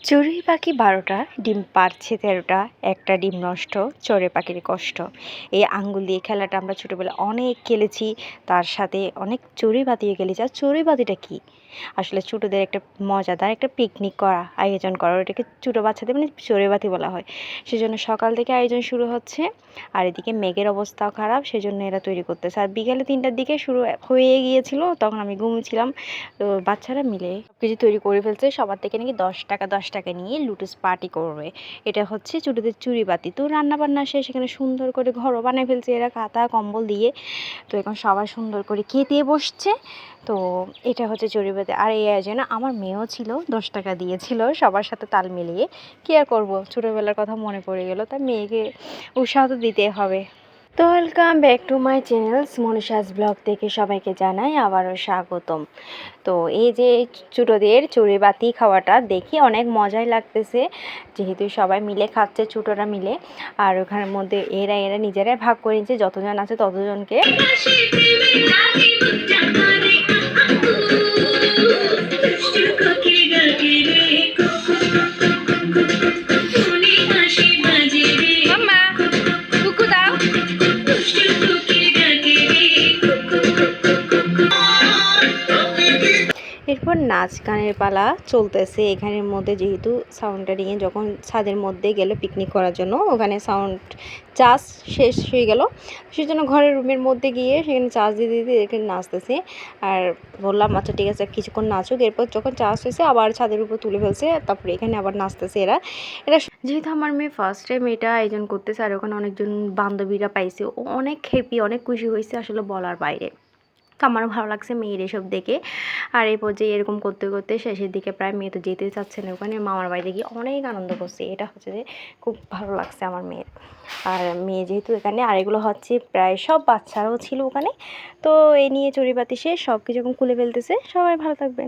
চড়ুই পাখি ১২টা, ডিম পাড়ছে ১৩টা, একটা ডিম নষ্ট, চড়ুই পাখির কষ্ট। এই আঙ্গুল দিয়ে খেলাটা আমরা ছোটোবেলায় অনেক খেলেছি, তার সাথে অনেক চড়ুই বাতিও খেলেছি। আর চড়ুই বাতিটা কী? আসলে ছোটোদের একটা মজাদার একটা পিকনিক করা আয়োজন করা, ওটাকে ছোটো বাচ্চাদের মানে চড়ুই বাতি বলা হয়। সেজন্য সকাল থেকে আয়োজন শুরু হচ্ছে, আর এদিকে মেঘের অবস্থাও খারাপ, সেজন্য এরা তৈরি করতেছে। আর বিকেলে ৩টার দিকে শুরু হয়ে গিয়েছিল, তখন আমি ঘুমোচ্ছিলাম। তো বাচ্চারা মিলে সব কিছু তৈরি করে ফেলছে। সবার থেকে নাকি ১০ টাকা নিয়ে লুটুস পার্টি করবে। এটা হচ্ছে ছোটোদের চড়ুই বাতি। তো রান্নাবান্না শেষ, এখানে সুন্দর করে ঘরও বানিয়ে ফেলছে এরা কাঁথা কম্বল দিয়ে। তো এখন সবাই সুন্দর করে খেতে বসছে। তো এটা হচ্ছে চড়ুই বাতি। আর এই আয়োজনে আমার মেয়েও ছিল, ১০ টাকা দিয়েছিল সবার সাথে তাল মিলিয়ে। কী আর করবো, ছোটোবেলার কথা মনে পড়ে গেল, তাই মেয়েকে উৎসাহ তো দিতে হবে। তো welcome back to my channel Manisha's blog থেকে সবাইকে জানাই আবারও স্বাগতম। তো এই যে ছোটোদের চড়ুই বাতি খাওয়াটা দেখি অনেক মজাই লাগতেছে, যেহেতু সবাই মিলে খাচ্ছে ছোটোরা মিলে। আর ওখানের মধ্যে এরা নিজেরাই ভাগ করে নিচ্ছে, যতজন আছে ততজনকে। এরপর নাচ গানের পালা চলতেছে এখানের মধ্যে, যেহেতু সাউন্ডটা নিয়ে যখন ছাদের মধ্যে গেল পিকনিক করার জন্য, ওখানে সাউন্ড চার্জ শেষ হয়ে গেল, সেজন্য ঘরের রুমের মধ্যে গিয়ে সেখানে চার্জ দিতে দিতে এখানে নাচতেছে। আর বললাম আচ্ছা ঠিক আছে কিছুক্ষণ নাচুক, এরপর যখন চার্জ হয়েছে আবার ছাদের উপর তুলে ফেলছে, তারপরে এখানে আবার নাচতেছে এরা। যেহেতু আমার মেয়ে ফার্স্ট টাইম এটা আয়োজন করতেছে, আর ওখানে অনেকজন বান্ধবীরা পাইছে, ও অনেক হ্যাপি, অনেক খুশি হয়েছে, আসলে বলার বাইরে। তো আমারও ভালো লাগছে মেয়ের এসব দেখে। আর এই পর্যায়ে এরকম করতে করতে শেষের দিকে প্রায় মেয়ে তো যেতে চাচ্ছে না, ওখানে মামার বাড়িতে গিয়ে অনেক আনন্দ করছে। এটা হচ্ছে যে খুব ভালো লাগছে আমার মেয়ের। আর মেয়ে যেহেতু এখানে, আর এগুলো হচ্ছে প্রায় সব বাচ্চারাও ছিল ওখানে। তো এই নিয়ে চড়ুই বাতি শেষ, সব কিছু খুলে ফেলতেছে। সবাই ভালো থাকবেন।